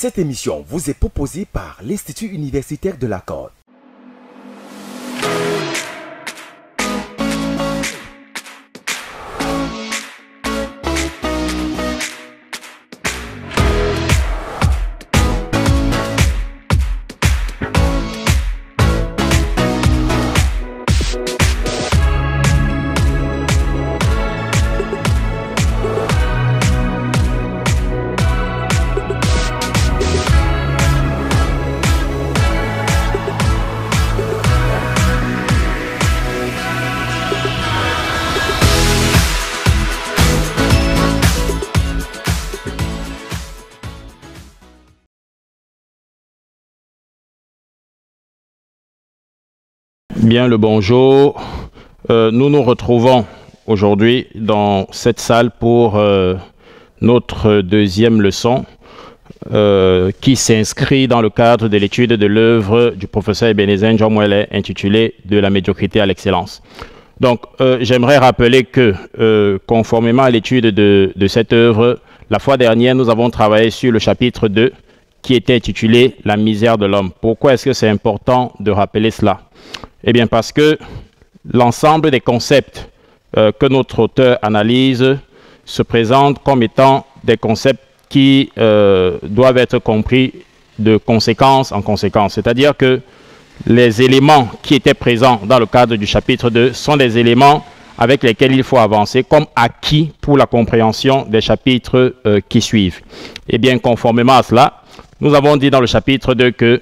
Cette émission vous est proposée par l'Institut universitaire de la Côte. Bien le bonjour, nous nous retrouvons aujourd'hui dans cette salle pour notre deuxième leçon qui s'inscrit dans le cadre de l'étude de l'œuvre du professeur Ebenezer Njomwele intitulée « De la médiocrité à l'excellence ». Donc j'aimerais rappeler que conformément à l'étude de cette œuvre, la fois dernière nous avons travaillé sur le chapitre 2 qui était intitulé « La misère de l'homme ». Pourquoi est-ce que c'est important de rappeler cela ? Eh bien parce que l'ensemble des concepts que notre auteur analyse se présentent comme étant des concepts qui doivent être compris de conséquence en conséquence. C'est-à-dire que les éléments qui étaient présents dans le cadre du chapitre 2 sont des éléments avec lesquels il faut avancer comme acquis pour la compréhension des chapitres qui suivent. Eh bien, conformément à cela, nous avons dit dans le chapitre 2 que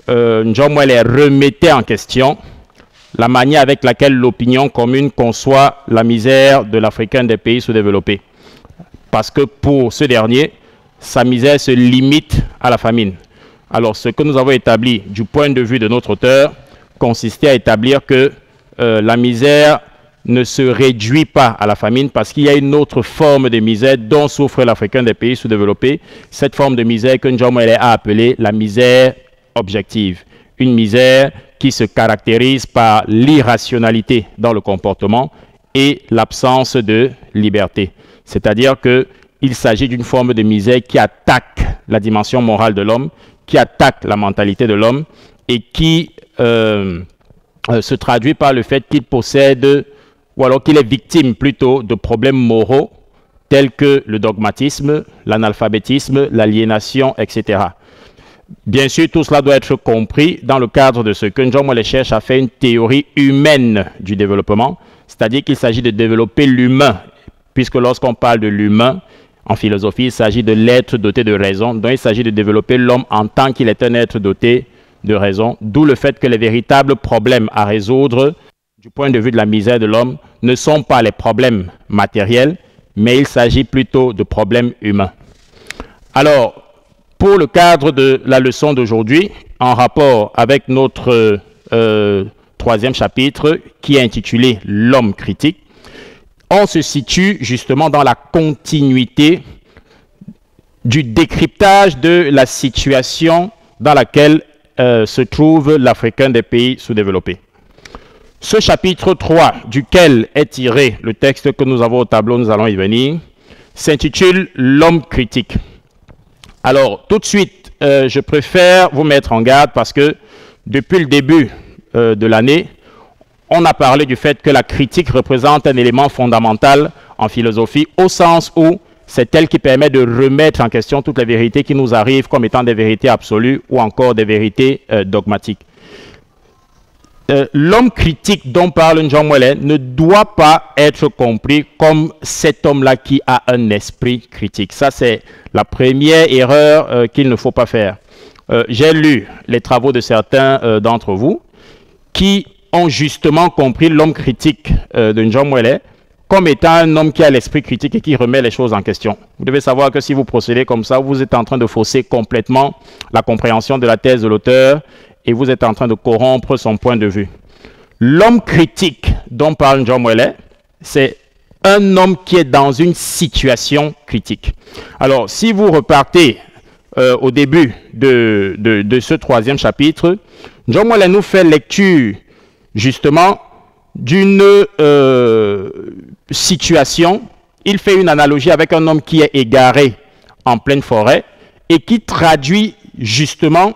Njomwele remettait en question la manière avec laquelle l'opinion commune conçoit la misère de l'Africain des pays sous-développés. Parce que pour ce dernier, sa misère se limite à la famine. Alors ce que nous avons établi du point de vue de notre auteur consistait à établir que la misère ne se réduit pas à la famine parce qu'il y a une autre forme de misère dont souffre l'Africain des pays sous-développés. Cette forme de misère que Njomwele a appelée la misère objective. Une misère qui se caractérise par l'irrationalité dans le comportement et l'absence de liberté. C'est-à-dire qu'il s'agit d'une forme de misère qui attaque la dimension morale de l'homme, qui attaque la mentalité de l'homme et qui se traduit par le fait qu'il possède, ou alors qu'il est victime plutôt de problèmes moraux tels que le dogmatisme, l'analphabétisme, l'aliénation, etc. Bien sûr, tout cela doit être compris dans le cadre de ce que Njomwele cherche à faire une théorie humaine du développement, c'est-à-dire qu'il s'agit de développer l'humain, puisque lorsqu'on parle de l'humain, en philosophie, il s'agit de l'être doté de raison, donc il s'agit de développer l'homme en tant qu'il est un être doté de raison, d'où le fait que les véritables problèmes à résoudre du point de vue de la misère de l'homme ne sont pas les problèmes matériels, mais il s'agit plutôt de problèmes humains. Alors, pour le cadre de la leçon d'aujourd'hui, en rapport avec notre troisième chapitre qui est intitulé « L'homme critique », on se situe justement dans la continuité du décryptage de la situation dans laquelle se trouve l'Africain des pays sous-développés. Ce chapitre 3, duquel est tiré le texte que nous avons au tableau, nous allons y venir, s'intitule « L'homme critique ». Alors, tout de suite, je préfère vous mettre en garde parce que depuis le début de l'année, on a parlé du fait que la critique représente un élément fondamental en philosophie au sens où c'est elle qui permet de remettre en question toutes les vérités qui nous arrivent comme étant des vérités absolues ou encore des vérités dogmatiques. L'homme critique dont parle Njomwele ne doit pas être compris comme cet homme-là qui a un esprit critique. Ça, c'est la première erreur qu'il ne faut pas faire. J'ai lu les travaux de certains d'entre vous qui ont justement compris l'homme critique de Njomwele comme étant un homme qui a l'esprit critique et qui remet les choses en question. Vous devez savoir que si vous procédez comme ça, vous êtes en train de fausser complètement la compréhension de la thèse de l'auteur et vous êtes en train de corrompre son point de vue. L'homme critique dont parle Njomwele, c'est un homme qui est dans une situation critique. Alors, si vous repartez au début de ce troisième chapitre, Njomwele nous fait lecture justement d'une situation. Il fait une analogie avec un homme qui est égaré en pleine forêt et qui traduit justement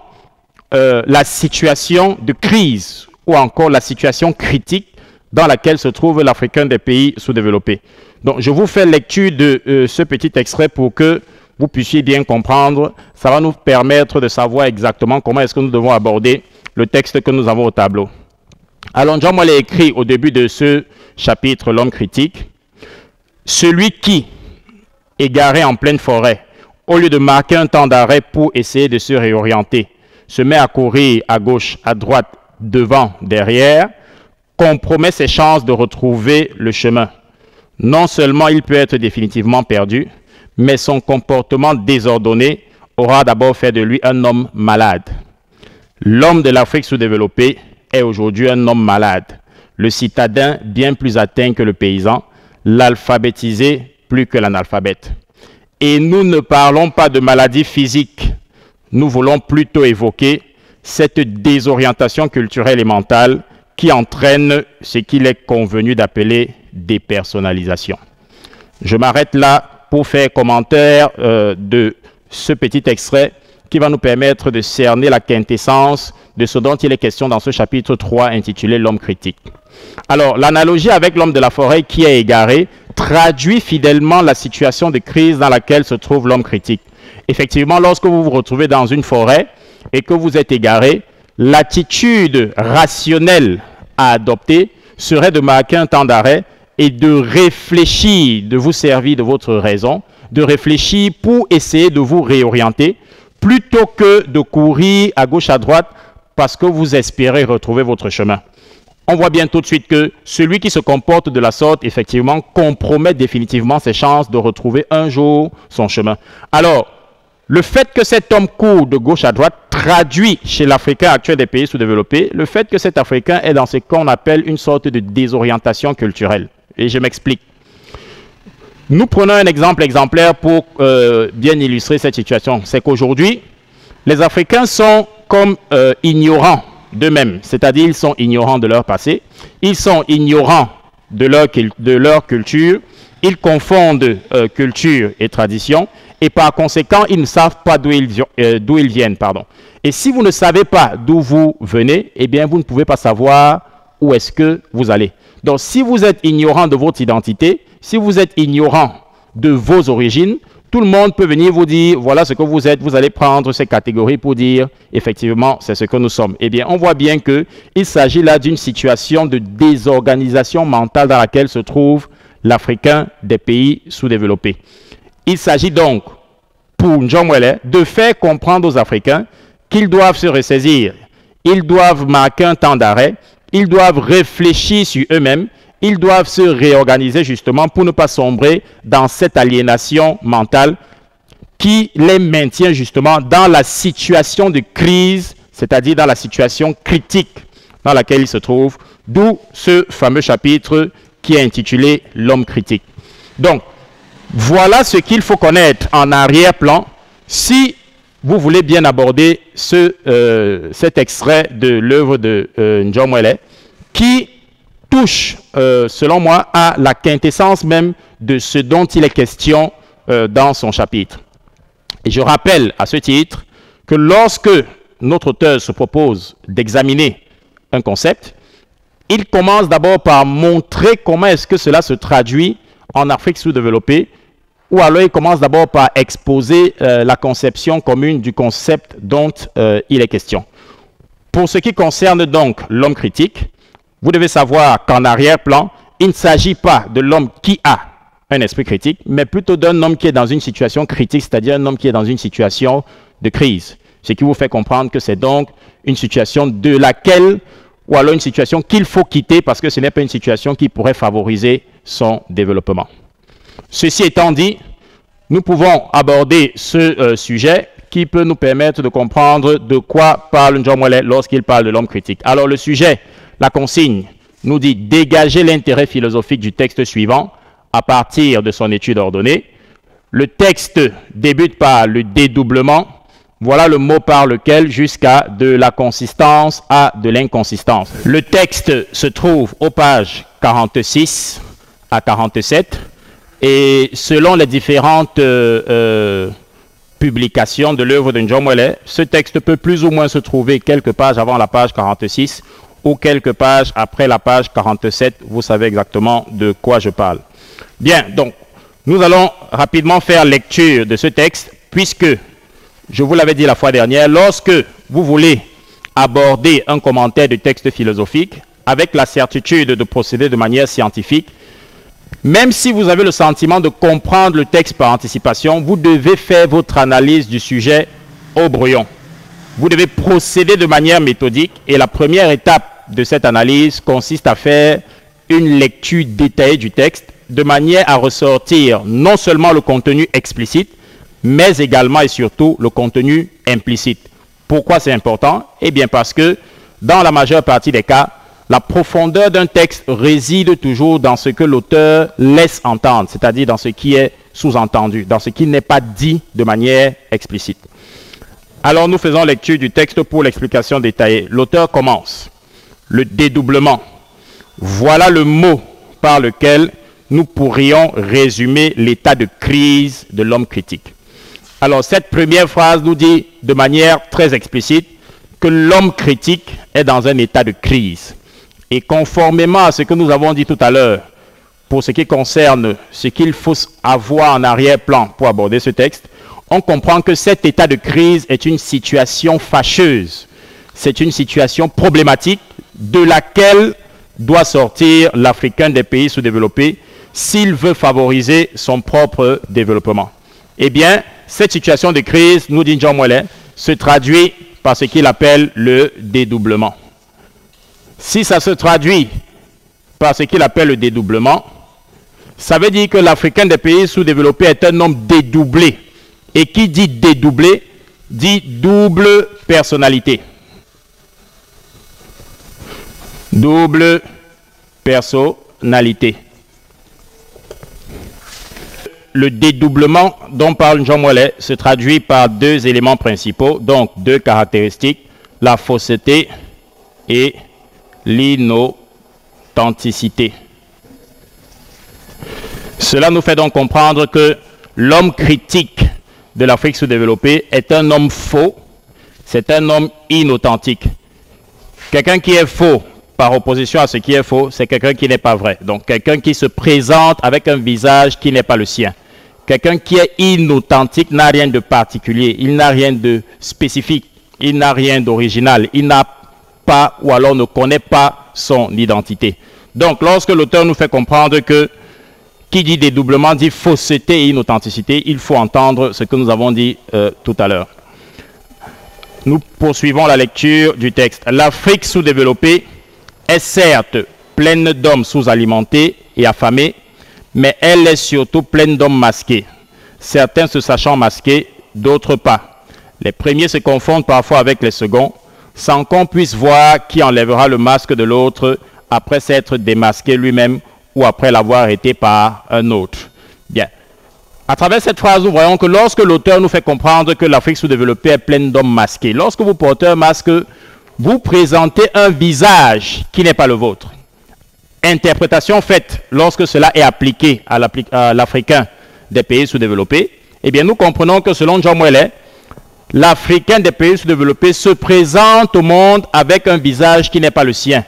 la situation de crise ou encore la situation critique dans laquelle se trouve l'Africain des pays sous-développés. Donc, je vous fais lecture de ce petit extrait pour que vous puissiez bien comprendre. Ça va nous permettre de savoir exactement comment est-ce que nous devons aborder le texte que nous avons au tableau. Alors, John Moelle écrit au début de ce chapitre, l'homme critique, « Celui qui, égaré en pleine forêt, au lieu de marquer un temps d'arrêt pour essayer de se réorienter, se met à courir à gauche, à droite, devant, derrière, compromet ses chances de retrouver le chemin. Non seulement il peut être définitivement perdu, mais son comportement désordonné aura d'abord fait de lui un homme malade. L'homme de l'Afrique sous-développée est aujourd'hui un homme malade, le citadin bien plus atteint que le paysan, l'alphabétisé plus que l'analphabète. Et nous ne parlons pas de maladie physique, nous voulons plutôt évoquer cette désorientation culturelle et mentale qui entraîne ce qu'il est convenu d'appeler dépersonnalisation. Je m'arrête là pour faire commentaire de ce petit extrait qui va nous permettre de cerner la quintessence de ce dont il est question dans ce chapitre 3 intitulé « L'homme critique ». Alors, l'analogie avec l'homme de la forêt qui est égaré traduit fidèlement la situation de crise dans laquelle se trouve l'homme critique. Effectivement, lorsque vous vous retrouvez dans une forêt et que vous êtes égaré, l'attitude rationnelle à adopter serait de marquer un temps d'arrêt et de réfléchir, de vous servir de votre raison, de réfléchir pour essayer de vous réorienter, plutôt que de courir à gauche, à droite, parce que vous espérez retrouver votre chemin. On voit bien tout de suite que celui qui se comporte de la sorte, effectivement, compromet définitivement ses chances de retrouver un jour son chemin. Alors, le fait que cet homme court de gauche à droite traduit chez l'Africain actuel des pays sous-développés le fait que cet Africain est dans ce qu'on appelle une sorte de désorientation culturelle. Et je m'explique. Nous prenons un exemple exemplaire pour bien illustrer cette situation. C'est qu'aujourd'hui, les Africains sont comme ignorants d'eux-mêmes, c'est-à-dire ils sont ignorants de leur passé, ils sont ignorants de leur culture, ils confondent culture et tradition, et par conséquent, ils ne savent pas d'où ils viennent. Et si vous ne savez pas d'où vous venez, eh bien, vous ne pouvez pas savoir où est-ce que vous allez. Donc, si vous êtes ignorant de votre identité, si vous êtes ignorant de vos origines, tout le monde peut venir vous dire, voilà ce que vous êtes, vous allez prendre ces catégories pour dire, effectivement, c'est ce que nous sommes. Eh bien, on voit bien qu'il s'agit là d'une situation de désorganisation mentale dans laquelle se trouve l'Africain des pays sous-développés. Il s'agit donc, pour John Moelle, de faire comprendre aux Africains qu'ils doivent se ressaisir, ils doivent marquer un temps d'arrêt, ils doivent réfléchir sur eux-mêmes, ils doivent se réorganiser justement pour ne pas sombrer dans cette aliénation mentale qui les maintient justement dans la situation de crise, c'est-à-dire dans la situation critique dans laquelle ils se trouvent, d'où ce fameux chapitre qui est intitulé « L'homme critique ». Donc, voilà ce qu'il faut connaître en arrière-plan si vous voulez bien aborder cet extrait de l'œuvre de John Moelle qui touche, selon moi, à la quintessence même de ce dont il est question dans son chapitre. Et je rappelle à ce titre que lorsque notre auteur se propose d'examiner un concept, il commence d'abord par montrer comment est-ce que cela se traduit en Afrique sous-développée, ou alors il commence d'abord par exposer la conception commune du concept dont il est question. Pour ce qui concerne donc l'homme critique, vous devez savoir qu'en arrière-plan, il ne s'agit pas de l'homme qui a un esprit critique, mais plutôt d'un homme qui est dans une situation critique, c'est-à-dire un homme qui est dans une situation de crise. Ce qui vous fait comprendre que c'est donc une situation de laquelle, ou alors une situation qu'il faut quitter parce que ce n'est pas une situation qui pourrait favoriser son développement. Ceci étant dit, nous pouvons aborder ce sujet qui peut nous permettre de comprendre de quoi parle John Moelle lorsqu'il parle de l'homme critique. Alors le sujet, la consigne, nous dit dégager l'intérêt philosophique du texte suivant à partir de son étude ordonnée. Le texte débute par le dédoublement. Voilà le mot par lequel jusqu'à de la consistance à de l'inconsistance. Le texte se trouve aux pages 46 à 47 et selon les différentes publication de l'œuvre de Njomwele. Ce texte peut plus ou moins se trouver quelques pages avant la page 46 ou quelques pages après la page 47. Vous savez exactement de quoi je parle. Bien, donc, nous allons rapidement faire lecture de ce texte, puisque, je vous l'avais dit la fois dernière, lorsque vous voulez aborder un commentaire de texte philosophique, avec la certitude de procéder de manière scientifique, même si vous avez le sentiment de comprendre le texte par anticipation, vous devez faire votre analyse du sujet au brouillon. Vous devez procéder de manière méthodique, et la première étape de cette analyse consiste à faire une lecture détaillée du texte, de manière à ressortir non seulement le contenu explicite, mais également et surtout le contenu implicite. Pourquoi c'est important? Eh bien parce que dans la majeure partie des cas, la profondeur d'un texte réside toujours dans ce que l'auteur laisse entendre, c'est-à-dire dans ce qui est sous-entendu, dans ce qui n'est pas dit de manière explicite. Alors nous faisons lecture du texte pour l'explication détaillée. L'auteur commence. Le dédoublement. Voilà le mot par lequel nous pourrions résumer l'état de crise de l'homme critique. Alors cette première phrase nous dit de manière très explicite que l'homme critique est dans un état de crise. Et conformément à ce que nous avons dit tout à l'heure, pour ce qui concerne ce qu'il faut avoir en arrière-plan pour aborder ce texte, on comprend que cet état de crise est une situation fâcheuse. C'est une situation problématique de laquelle doit sortir l'Africain des pays sous-développés s'il veut favoriser son propre développement. Eh bien, cette situation de crise, nous dit Njomwele, se traduit par ce qu'il appelle le dédoublement. Si ça se traduit par ce qu'il appelle le dédoublement, ça veut dire que l'Africain des pays sous-développés est un homme dédoublé. Et qui dit dédoublé, dit double personnalité. Double personnalité. Le dédoublement dont parle Njomwele se traduit par deux éléments principaux, donc deux caractéristiques, la fausseté et l'inauthenticité. Cela nous fait donc comprendre que l'homme critique de l'Afrique sous-développée est un homme faux, c'est un homme inauthentique. Quelqu'un qui est faux, par opposition à ce qui est faux, c'est quelqu'un qui n'est pas vrai. Donc quelqu'un qui se présente avec un visage qui n'est pas le sien. Quelqu'un qui est inauthentique n'a rien de particulier, il n'a rien de spécifique, il n'a rien d'original, il n'a pas ou alors ne connaît pas son identité. Donc lorsque l'auteur nous fait comprendre que qui dit dédoublement dit fausseté et inauthenticité, il faut entendre ce que nous avons dit tout à l'heure. Nous poursuivons la lecture du texte. L'Afrique sous-développée est certes pleine d'hommes sous-alimentés et affamés, mais elle est surtout pleine d'hommes masqués. Certains se sachant masqués, d'autres pas. Les premiers se confondent parfois avec les seconds, sans qu'on puisse voir qui enlèvera le masque de l'autre après s'être démasqué lui-même ou après l'avoir été par un autre. Bien. À travers cette phrase, nous voyons que lorsque l'auteur nous fait comprendre que l'Afrique sous-développée est pleine d'hommes masqués, lorsque vous portez un masque, vous présentez un visage qui n'est pas le vôtre. Interprétation faite lorsque cela est appliqué à l'Africain des pays sous-développés, eh bien nous comprenons que selon Njomwele, l'Africain des pays sous-développés se présente au monde avec un visage qui n'est pas le sien.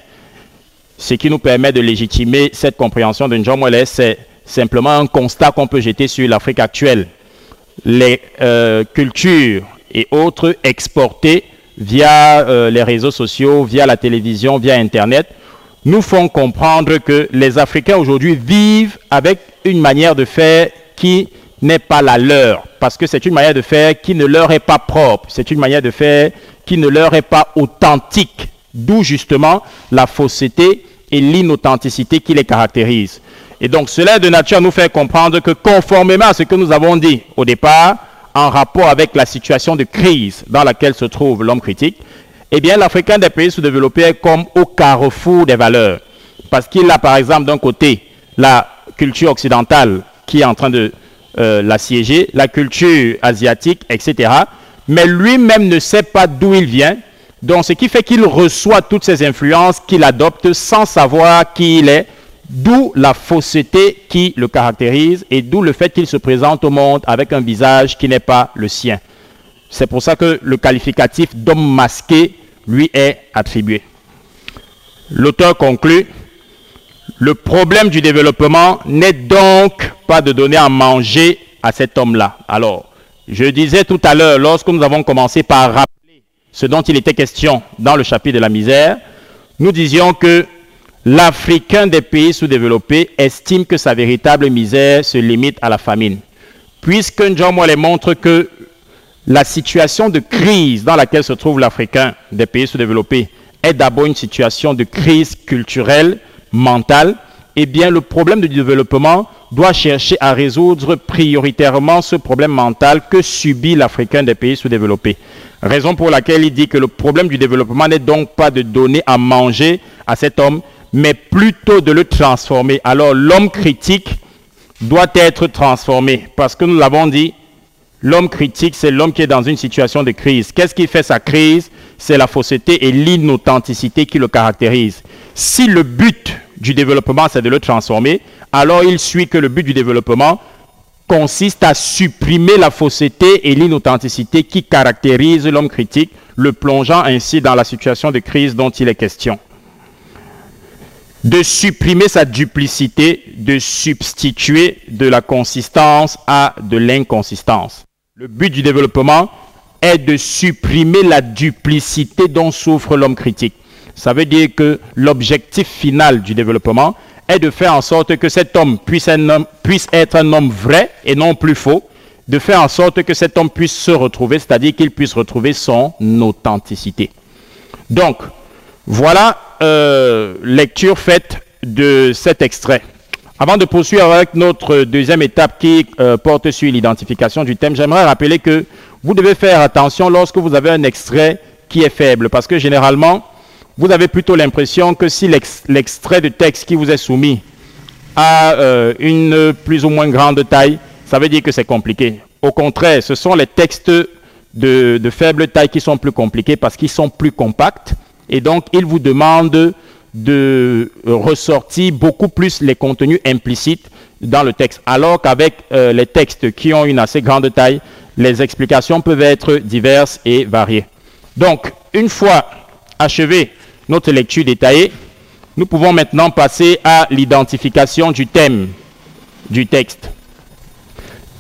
Ce qui nous permet de légitimer cette compréhension de Njomwele, c'est simplement un constat qu'on peut jeter sur l'Afrique actuelle. Les cultures et autres exportées via les réseaux sociaux, via la télévision, via Internet, nous font comprendre que les Africains aujourd'hui vivent avec une manière de faire qui n'est pas la leur, parce que c'est une manière de faire qui ne leur est pas propre, c'est une manière de faire qui ne leur est pas authentique, d'où justement la fausseté et l'inauthenticité qui les caractérisent. Et donc cela est de nature à nous faire comprendre que conformément à ce que nous avons dit au départ, en rapport avec la situation de crise dans laquelle se trouve l'homme critique, eh bien l'Africain des pays sous-développés est comme au carrefour des valeurs. Parce qu'il a par exemple d'un côté la culture occidentale qui est en train de l'assiéger, la culture asiatique, etc. Mais lui-même ne sait pas d'où il vient. Donc ce qui fait qu'il reçoit toutes ces influences qu'il adopte sans savoir qui il est, D'où la fausseté qui le caractérise et d'où le fait qu'il se présente au monde avec un visage qui n'est pas le sien. C'est pour ça que le qualificatif d'homme masqué lui est attribué. L'auteur conclut: le problème du développement n'est donc pas de donner à manger à cet homme-là. Alors, je disais tout à l'heure, lorsque nous avons commencé par rappeler ce dont il était question dans le chapitre de la misère, nous disions que l'Africain des pays sous-développés estime que sa véritable misère se limite à la famine. Puisque Njomwale montre que la situation de crise dans laquelle se trouve l'Africain des pays sous-développés est d'abord une situation de crise culturelle, mentale, eh bien le problème du développement doit chercher à résoudre prioritairement ce problème mental que subit l'Africain des pays sous-développés. Raison pour laquelle il dit que le problème du développement n'est donc pas de donner à manger à cet homme, mais plutôt de le transformer. Alors l'homme critique doit être transformé, parce que nous l'avons dit, l'homme critique, c'est l'homme qui est dans une situation de crise. Qu'est-ce qui fait sa crise? C'est la fausseté et l'inauthenticité qui le caractérise. Si le but du développement, c'est de le transformer, alors il suit que le but du développement consiste à supprimer la fausseté et l'inauthenticité qui caractérisent l'homme critique, le plongeant ainsi dans la situation de crise dont il est question. De supprimer sa duplicité, de substituer de la consistance à de l'inconsistance. Le but du développement est de supprimer la duplicité dont souffre l'homme critique. Ça veut dire que l'objectif final du développement est de faire en sorte que cet homme puisse être un homme vrai et non plus faux, de faire en sorte que cet homme puisse se retrouver, c'est-à-dire qu'il puisse retrouver son authenticité. Donc, voilà lecture faite de cet extrait. Avant de poursuivre avec notre deuxième étape qui porte sur l'identification du thème, j'aimerais rappeler que vous devez faire attention lorsque vous avez un extrait qui est faible, parce que généralement, vous avez plutôt l'impression que si l'extrait de texte qui vous est soumis a une plus ou moins grande taille, ça veut dire que c'est compliqué. Au contraire, ce sont les textes de faible taille qui sont plus compliqués parce qu'ils sont plus compacts et donc ils vous demandent de ressortir beaucoup plus les contenus implicites dans le texte. Alors qu'avec les textes qui ont une assez grande taille, les explications peuvent être diverses et variées. Donc, une fois achevé notre lecture détaillée, nous pouvons maintenant passer à l'identification du thème du texte.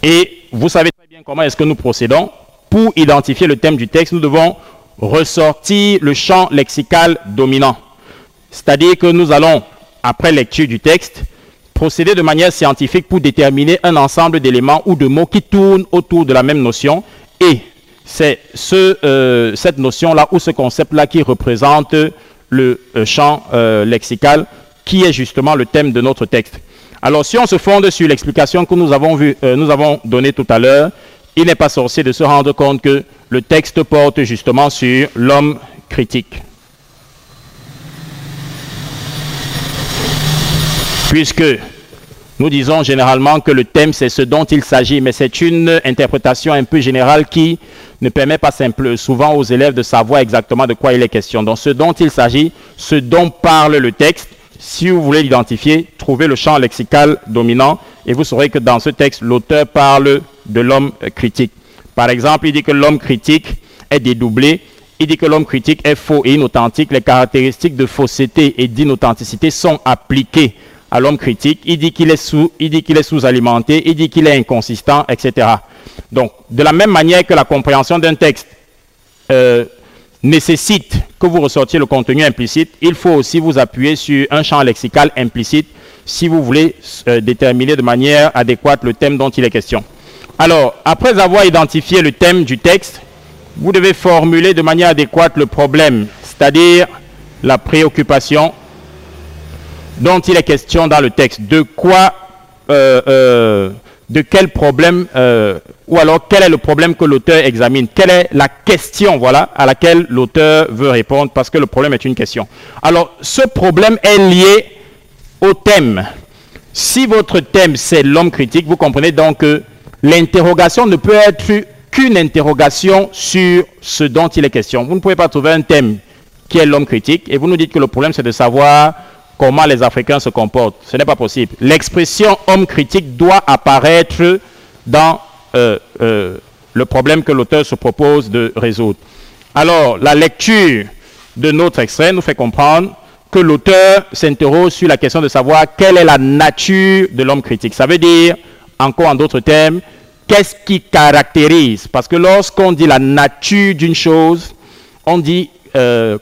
Et vous savez très bien comment est-ce que nous procédons. Pour identifier le thème du texte, nous devons ressortir le champ lexical dominant. C'est-à-dire que nous allons, après lecture du texte, procéder de manière scientifique pour déterminer un ensemble d'éléments ou de mots qui tournent autour de la même notion. Et c'est cette notion-là ou ce concept-là qui représente le champ lexical qui est justement le thème de notre texte. Alors, si on se fonde sur l'explication que nous avons donnée tout à l'heure, il n'est pas sorcier de se rendre compte que le texte porte justement sur l'homme critique. Puisque nous disons généralement que le thème, c'est ce dont il s'agit, mais c'est une interprétation un peu générale qui ne permet pas souvent aux élèves de savoir exactement de quoi il est question. Donc, ce dont il s'agit, ce dont parle le texte, si vous voulez l'identifier, trouvez le champ lexical dominant et vous saurez que dans ce texte, l'auteur parle de l'homme critique. Par exemple, il dit que l'homme critique est dédoublé, il dit que l'homme critique est faux et inauthentique. Les caractéristiques de fausseté et d'inauthenticité sont appliquées à l'homme critique. Il dit qu'il est sous-alimenté, il dit qu'il est inconsistant, etc. Donc, de la même manière que la compréhension d'un texte nécessite que vous ressortiez le contenu implicite, il faut aussi vous appuyer sur un champ lexical implicite si vous voulez déterminer de manière adéquate le thème dont il est question. Alors, après avoir identifié le thème du texte, vous devez formuler de manière adéquate le problème, c'est-à-dire la préoccupation dont il est question dans le texte. De quoi, de quel problème, ou alors quel est le problème que l'auteur examine? Quelle est la question, voilà, à laquelle l'auteur veut répondre, parce que le problème est une question. Alors, ce problème est lié au thème. Si votre thème, c'est l'homme critique, vous comprenez donc que l'interrogation ne peut être qu'une interrogation sur ce dont il est question. Vous ne pouvez pas trouver un thème qui est l'homme critique, et vous nous dites que le problème, c'est de savoir comment les Africains se comportent. Ce n'est pas possible. L'expression homme critique doit apparaître dans le problème que l'auteur se propose de résoudre. Alors, la lecture de notre extrait nous fait comprendre que l'auteur s'interroge sur la question de savoir quelle est la nature de l'homme critique. Ça veut dire, encore en d'autres termes, qu'est-ce qui caractérise? Parce que lorsqu'on dit la nature d'une chose, on dit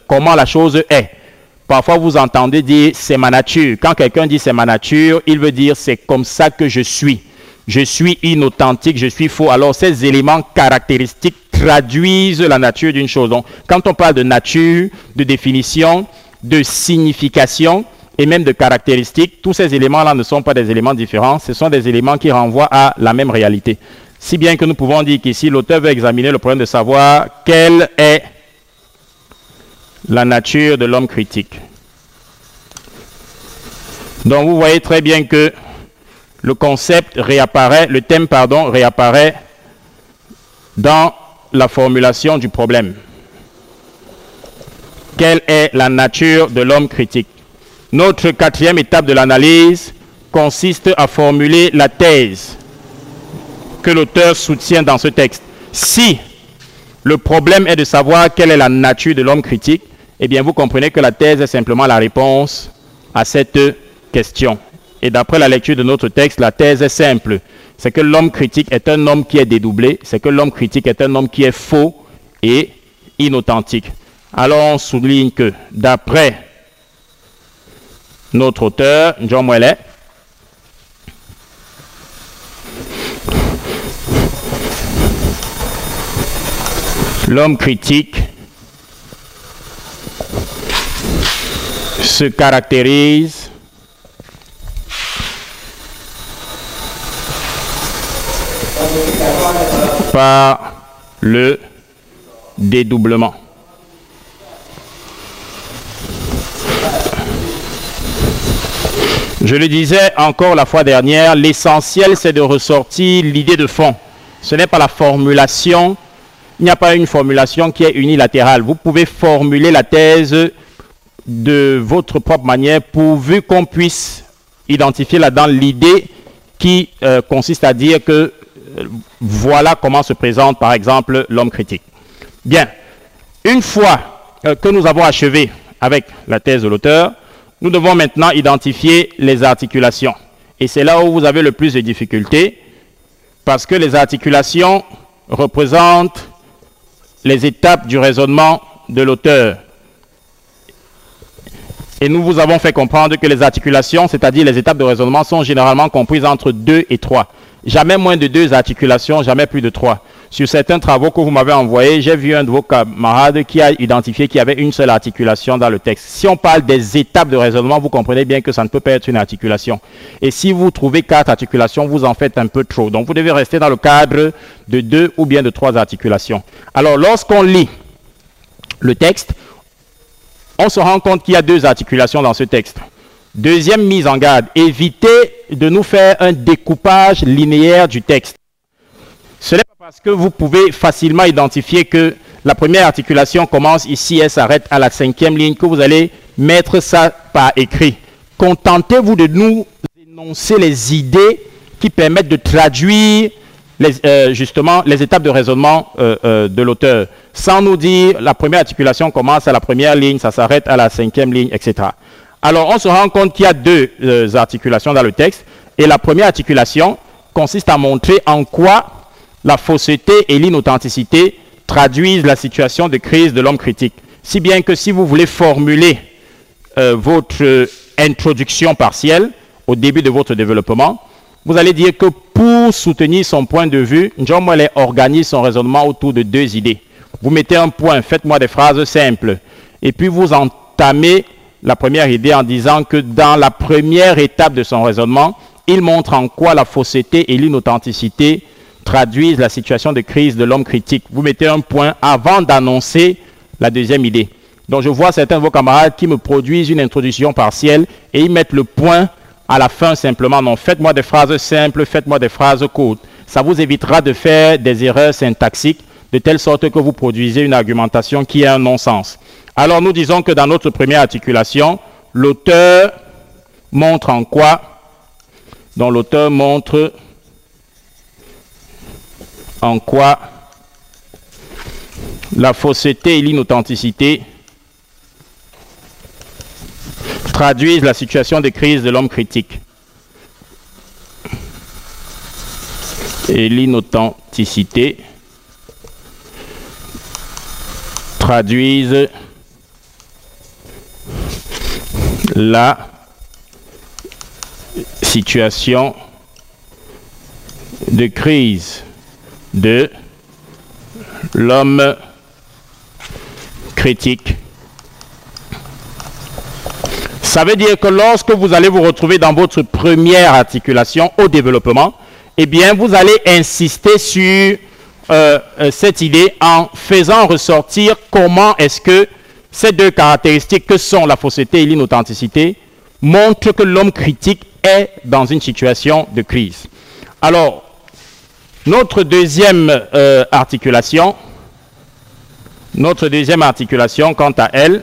comment la chose est. Parfois, vous entendez dire « c'est ma nature ». Quand quelqu'un dit « c'est ma nature », il veut dire « c'est comme ça que je suis ». Je suis inauthentique, je suis faux. Alors, ces éléments caractéristiques traduisent la nature d'une chose. Donc, quand on parle de nature, de définition, de signification et même de caractéristiques, tous ces éléments-là ne sont pas des éléments différents. Ce sont des éléments qui renvoient à la même réalité. Si bien que nous pouvons dire qu'ici, l'auteur veut examiner le problème de savoir quelle est la nature de l'homme critique. Donc, vous voyez très bien que le concept réapparaît, le thème, pardon, réapparaît dans la formulation du problème. Quelle est la nature de l'homme critique? Notre quatrième étape de l'analyse consiste à formuler la thèse que l'auteur soutient dans ce texte. Si le problème est de savoir quelle est la nature de l'homme critique, eh bien vous comprenez que la thèse est simplement la réponse à cette question. Et d'après la lecture de notre texte, la thèse est simple. C'est que l'homme critique est un homme qui est dédoublé. C'est que l'homme critique est un homme qui est faux et inauthentique. Alors on souligne que d'après notre auteur, John Mwele, l'homme critique se caractérise par le dédoublement. Je le disais encore la fois dernière, l'essentiel c'est de ressortir l'idée de fond. Ce n'est pas la formulation, il n'y a pas une formulation qui est unilatérale. Vous pouvez formuler la thèse de votre propre manière pourvu qu'on puisse identifier là-dedans l'idée qui consiste à dire que voilà comment se présente par exemple l'homme critique. Bien, une fois que nous avons achevé avec la thèse de l'auteur, nous devons maintenant identifier les articulations. Et c'est là où vous avez le plus de difficultés, parce que les articulations représentent les étapes du raisonnement de l'auteur. Et nous vous avons fait comprendre que les articulations, c'est-à-dire les étapes de raisonnement, sont généralement comprises entre 2 et 3. Jamais moins de 2 articulations, jamais plus de 3. Sur certains travaux que vous m'avez envoyés, j'ai vu un de vos camarades qui a identifié qu'il y avait une seule articulation dans le texte. Si on parle des étapes de raisonnement, vous comprenez bien que ça ne peut pas être une articulation. Et si vous trouvez 4 articulations, vous en faites un peu trop. Donc vous devez rester dans le cadre de 2 ou bien de 3 articulations. Alors lorsqu'on lit le texte, on se rend compte qu'il y a 2 articulations dans ce texte. Deuxième mise en garde, évitez de nous faire un découpage linéaire du texte. Ce n'est pas parce que vous pouvez facilement identifier que la première articulation commence ici et s'arrête à la 5e ligne que vous allez mettre ça par écrit. Contentez-vous de nous énoncer les idées qui permettent de traduire justement les étapes de raisonnement de l'auteur, sans nous dire la première articulation commence à la première ligne, ça s'arrête à la 5e ligne, etc. Alors on se rend compte qu'il y a 2 articulations dans le texte, et la première articulation consiste à montrer en quoi la fausseté et l'inauthenticité traduisent la situation de crise de l'homme critique. Si bien que si vous voulez formuler votre introduction partielle au début de votre développement, vous allez dire que pour soutenir son point de vue, John Mwele organise son raisonnement autour de 2 idées. Vous mettez un point, faites-moi des phrases simples, et puis vous entamez la première idée en disant que dans la première étape de son raisonnement, il montre en quoi la fausseté et l'inauthenticité traduisent la situation de crise de l'homme critique. Vous mettez un point avant d'annoncer la deuxième idée. Donc je vois certains de vos camarades qui me produisent une introduction partielle et ils mettent le point à la fin simplement. Non, faites-moi des phrases simples, faites-moi des phrases courtes. Ça vous évitera de faire des erreurs syntaxiques de telle sorte que vous produisez une argumentation qui a un non-sens. Alors nous disons que dans notre première articulation, l'auteur montre en quoi, dont l'auteur montre en quoi la fausseté et l'inauthenticité traduisent la situation de crise de l'homme critique. Et l'inauthenticité traduisent la situation de crise de l'homme critique. Ça veut dire que lorsque vous allez vous retrouver dans votre première articulation au développement, eh bien, vous allez insister sur cette idée en faisant ressortir comment est-ce que ces deux caractéristiques que sont la fausseté et l'inauthenticité montrent que l'homme critique est dans une situation de crise. Alors, notre deuxième articulation, quant à elle,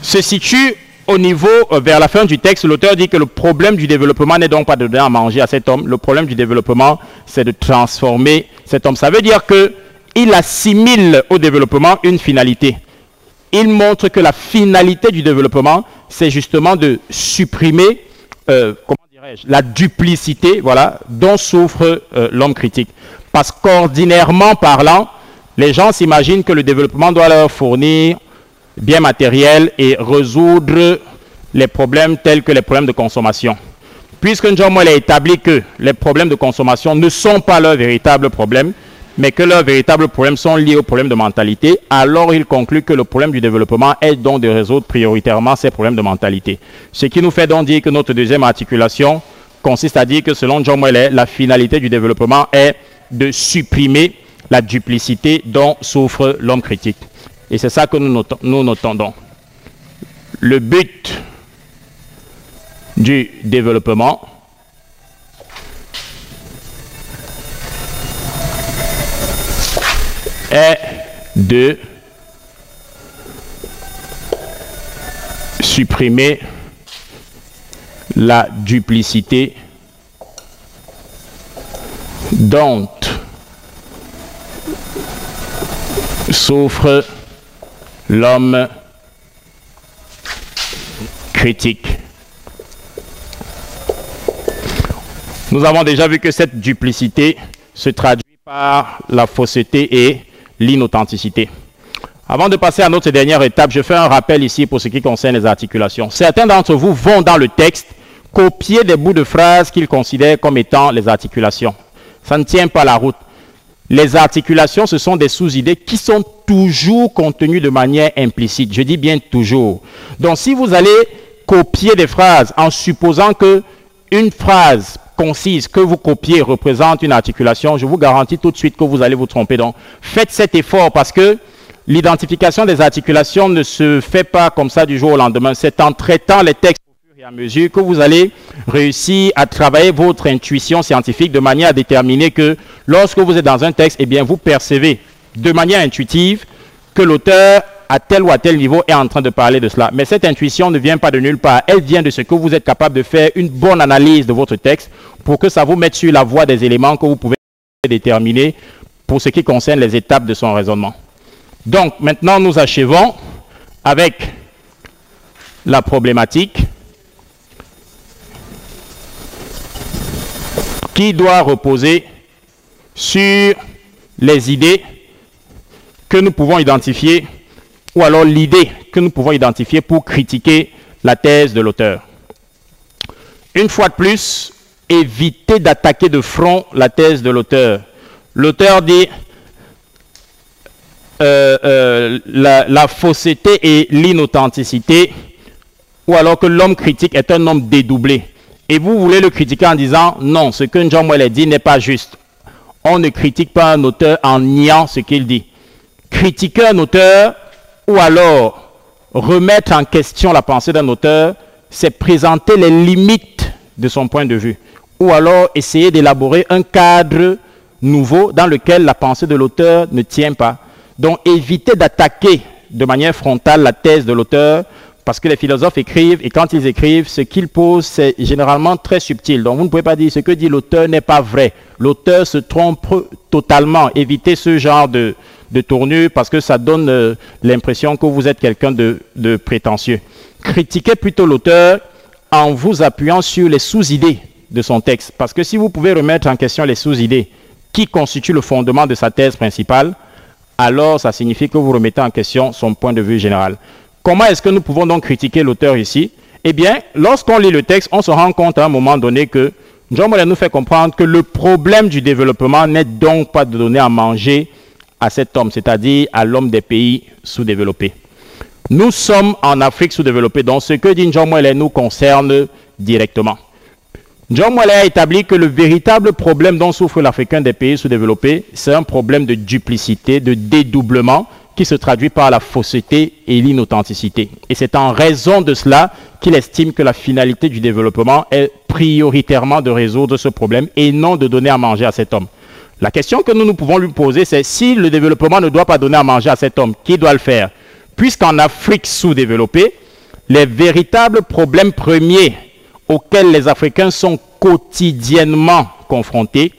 se situe au niveau, vers la fin du texte. L'auteur dit que le problème du développement n'est donc pas de donner à manger à cet homme. Le problème du développement, c'est de transformer cet homme. Ça veut dire qu'il assimile au développement une finalité. Il montre que la finalité du développement, c'est justement de supprimer, la duplicité, voilà, dont souffre l'homme critique. Parce qu'ordinairement parlant, les gens s'imaginent que le développement doit leur fournir bien matériel et résoudre les problèmes tels que les problèmes de consommation. Puisque John Moyle a établi que les problèmes de consommation ne sont pas leurs véritables problèmes, mais que leurs véritables problèmes sont liés aux problèmes de mentalité, alors il conclut que le problème du développement est donc de résoudre prioritairement ces problèmes de mentalité. Ce qui nous fait donc dire que notre deuxième articulation consiste à dire que selon John Moyle, la finalité du développement est de supprimer la duplicité dont souffre l'homme critique. Et c'est ça que nous notons donc. Le but du développement est de supprimer la duplicité dont souffre l'homme critique. Nous avons déjà vu que cette duplicité se traduit par la fausseté et l'inauthenticité. Avant de passer à notre dernière étape, je fais un rappel ici pour ce qui concerne les articulations. Certains d'entre vous vont dans le texte copier des bouts de phrases qu'ils considèrent comme étant les articulations. Ça ne tient pas la route. Les articulations, ce sont des sous-idées qui sont toujours contenues de manière implicite. Je dis bien toujours. Donc, si vous allez copier des phrases en supposant que une phrase concise que vous copiez représente une articulation, je vous garantis tout de suite que vous allez vous tromper. Donc, faites cet effort parce que l'identification des articulations ne se fait pas comme ça du jour au lendemain. C'est en traitant les textes au fur et à mesure que vous allez réussir à travailler votre intuition scientifique de manière à déterminer que lorsque vous êtes dans un texte, eh bien, vous percevez de manière intuitive que l'auteur à tel ou à tel niveau est en train de parler de cela. Mais cette intuition ne vient pas de nulle part. Elle vient de ce que vous êtes capable de faire une bonne analyse de votre texte pour que ça vous mette sur la voie des éléments que vous pouvez déterminer pour ce qui concerne les étapes de son raisonnement. Donc, maintenant, nous achevons avec la problématique qui doit reposer sur les idées que nous pouvons identifier ou alors l'idée que nous pouvons identifier pour critiquer la thèse de l'auteur. Une fois de plus, évitez d'attaquer de front la thèse de l'auteur. L'auteur dit la fausseté et l'inauthenticité, ou alors que l'homme critique est un homme dédoublé. Et vous voulez le critiquer en disant non, ce que John Moyle dit n'est pas juste. On ne critique pas un auteur en niant ce qu'il dit. Critiquer un auteur ou alors remettre en question la pensée d'un auteur, c'est présenter les limites de son point de vue. Ou alors essayer d'élaborer un cadre nouveau dans lequel la pensée de l'auteur ne tient pas. Donc évitez d'attaquer de manière frontale la thèse de l'auteur Parce que les philosophes écrivent, et quand ils écrivent, ce qu'ils posent, c'est généralement très subtil. Donc vous ne pouvez pas dire ce que dit l'auteur n'est pas vrai. L'auteur se trompe totalement. Évitez ce genre de tournure parce que ça donne l'impression que vous êtes quelqu'un de prétentieux. Critiquez plutôt l'auteur en vous appuyant sur les sous-idées de son texte. Parce que si vous pouvez remettre en question les sous-idées qui constituent le fondement de sa thèse principale, alors ça signifie que vous remettez en question son point de vue général. Comment est-ce que nous pouvons donc critiquer l'auteur ici? Eh bien, lorsqu'on lit le texte, on se rend compte à un moment donné que John Mollett nous fait comprendre que le problème du développement n'est donc pas de donner à manger à cet homme, c'est-à-dire à l'homme des pays sous-développés. Nous sommes en Afrique sous-développée, donc ce que dit John Mollett nous concerne directement. John Mollett a établi que le véritable problème dont souffre l'Africain des pays sous-développés, c'est un problème de duplicité, de dédoublement, qui se traduit par la fausseté et l'inauthenticité. Et c'est en raison de cela qu'il estime que la finalité du développement est prioritairement de résoudre ce problème et non de donner à manger à cet homme. La question que nous pouvons lui poser, c'est si le développement ne doit pas donner à manger à cet homme, qui doit le faire? Puisqu'en Afrique sous-développée, les véritables problèmes premiers auxquels les Africains sont quotidiennement confrontés,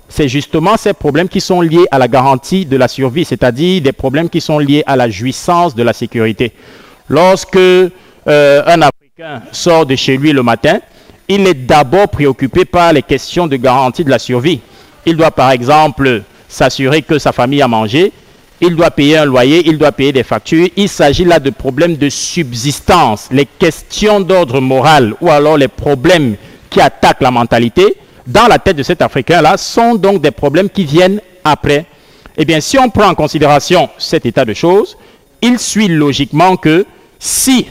c'est justement ces problèmes qui sont liés à la garantie de la survie, c'est-à-dire des problèmes qui sont liés à la jouissance de la sécurité. Lorsque un Africain sort de chez lui le matin, il est d'abord préoccupé par les questions de garantie de la survie. Il doit par exemple s'assurer que sa famille a mangé, il doit payer un loyer, il doit payer des factures. Il s'agit là de problèmes de subsistance. Les questions d'ordre moral ou alors les problèmes qui attaquent la mentalité, dans la tête de cet Africain-là, sont donc des problèmes qui viennent après. Eh bien, si on prend en considération cet état de choses, il suit logiquement que si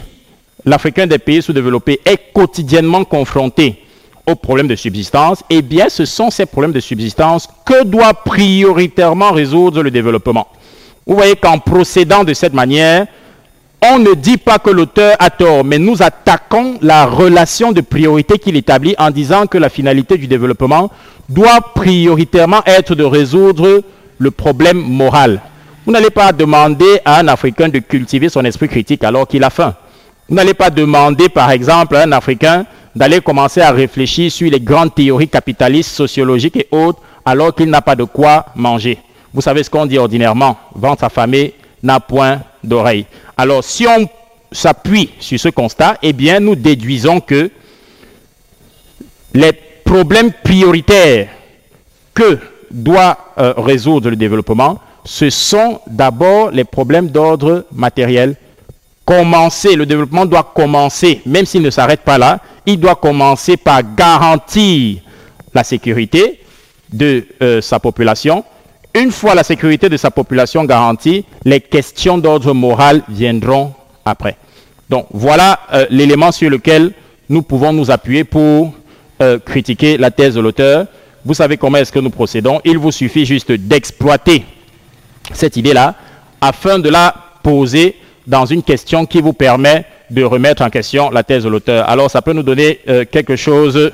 l'Africain des pays sous-développés est quotidiennement confronté aux problèmes de subsistance, eh bien, ce sont ces problèmes de subsistance que doit prioritairement résoudre le développement. Vous voyez qu'en procédant de cette manière, on ne dit pas que l'auteur a tort, mais nous attaquons la relation de priorité qu'il établit en disant que la finalité du développement doit prioritairement être de résoudre le problème moral. Vous n'allez pas demander à un Africain de cultiver son esprit critique alors qu'il a faim. Vous n'allez pas demander, par exemple, à un Africain d'aller commencer à réfléchir sur les grandes théories capitalistes, sociologiques et autres alors qu'il n'a pas de quoi manger. Vous savez ce qu'on dit ordinairement, ventre affamé n'a point d'oreille. Alors, si on s'appuie sur ce constat, eh bien, nous déduisons que les problèmes prioritaires que doit résoudre le développement, ce sont d'abord les problèmes d'ordre matériel. Le développement doit commencer, même s'il ne s'arrête pas là, il doit commencer par garantir la sécurité de sa population. Une fois la sécurité de sa population garantie, les questions d'ordre moral viendront après. Donc voilà l'élément sur lequel nous pouvons nous appuyer pour critiquer la thèse de l'auteur. Vous savez comment est-ce que nous procédons. Il vous suffit juste d'exploiter cette idée-là afin de la poser dans une question qui vous permet de remettre en question la thèse de l'auteur. Alors ça peut nous donner quelque chose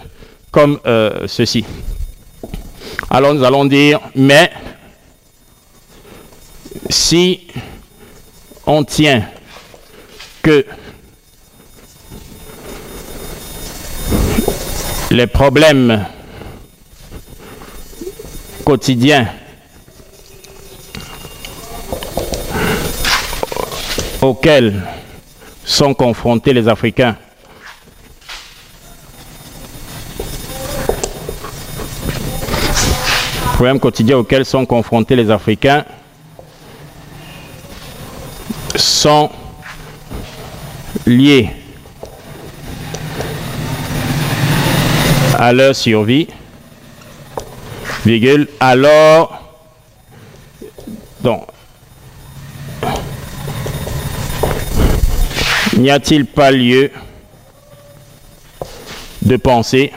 comme ceci. Alors nous allons dire, mais si on tient que les problèmes quotidiens auxquels sont confrontés les Africains sont liés à leur survie, virgule, alors, donc, n'y a-t-il pas lieu de penser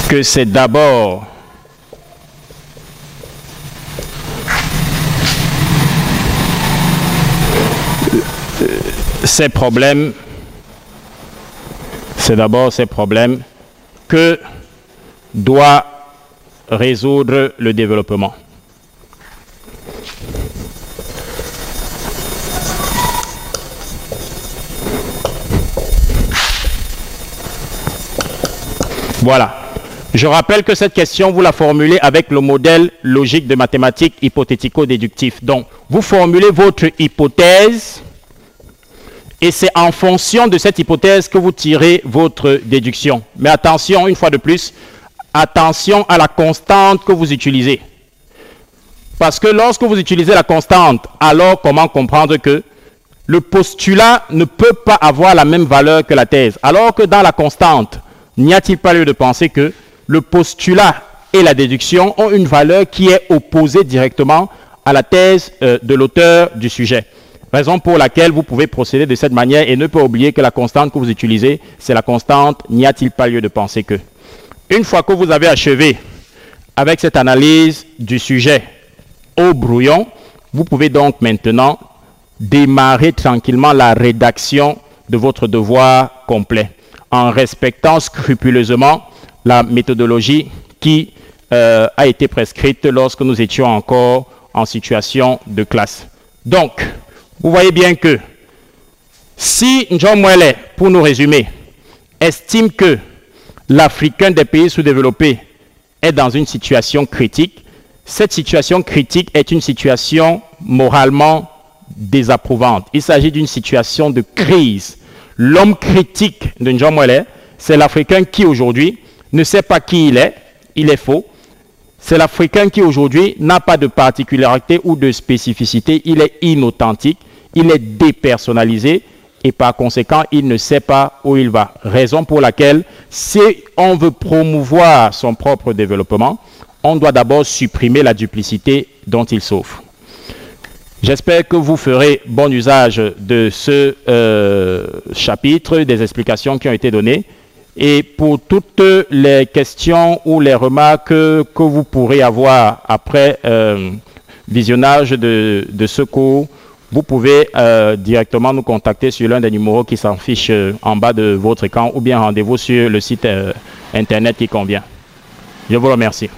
que c'est d'abord ces problèmes que doit résoudre le développement. Voilà. Je rappelle que cette question, vous la formulez avec le modèle logique de mathématiques hypothético-déductif. Donc, vous formulez votre hypothèse et c'est en fonction de cette hypothèse que vous tirez votre déduction. Mais attention, une fois de plus, attention à la constante que vous utilisez. Parce que lorsque vous utilisez la constante, alors comment comprendre que le postulat ne peut pas avoir la même valeur que la thèse? Alors que dans la constante, n'y a-t-il pas lieu de penser que le postulat et la déduction ont une valeur qui est opposée directement à la thèse de l'auteur du sujet? Raison pour laquelle vous pouvez procéder de cette manière et ne pas oublier que la constante que vous utilisez, c'est la constante, n'y a-t-il pas lieu de penser que. Une fois que vous avez achevé avec cette analyse du sujet au brouillon, vous pouvez donc maintenant démarrer tranquillement la rédaction de votre devoir complet en respectant scrupuleusement la méthodologie qui a été prescrite lorsque nous étions encore en situation de classe. Donc, vous voyez bien que si John Mwele, pour nous résumer, estime que l'Africain des pays sous-développés est dans une situation critique, cette situation critique est une situation moralement désapprouvante. Il s'agit d'une situation de crise. L'homme critique de John Mwele, c'est l'Africain qui aujourd'hui ne sait pas qui il est faux. C'est l'Africain qui aujourd'hui n'a pas de particularité ou de spécificité, il est inauthentique, il est dépersonnalisé et par conséquent, il ne sait pas où il va. Raison pour laquelle, si on veut promouvoir son propre développement, on doit d'abord supprimer la duplicité dont il souffre. J'espère que vous ferez bon usage de ce chapitre, des explications qui ont été données. Et pour toutes les questions ou les remarques que vous pourrez avoir après visionnage de ce cours, vous pouvez directement nous contacter sur l'un des numéros qui s'affiche en bas de votre écran ou bien rendez-vous sur le site internet qui convient. Je vous remercie.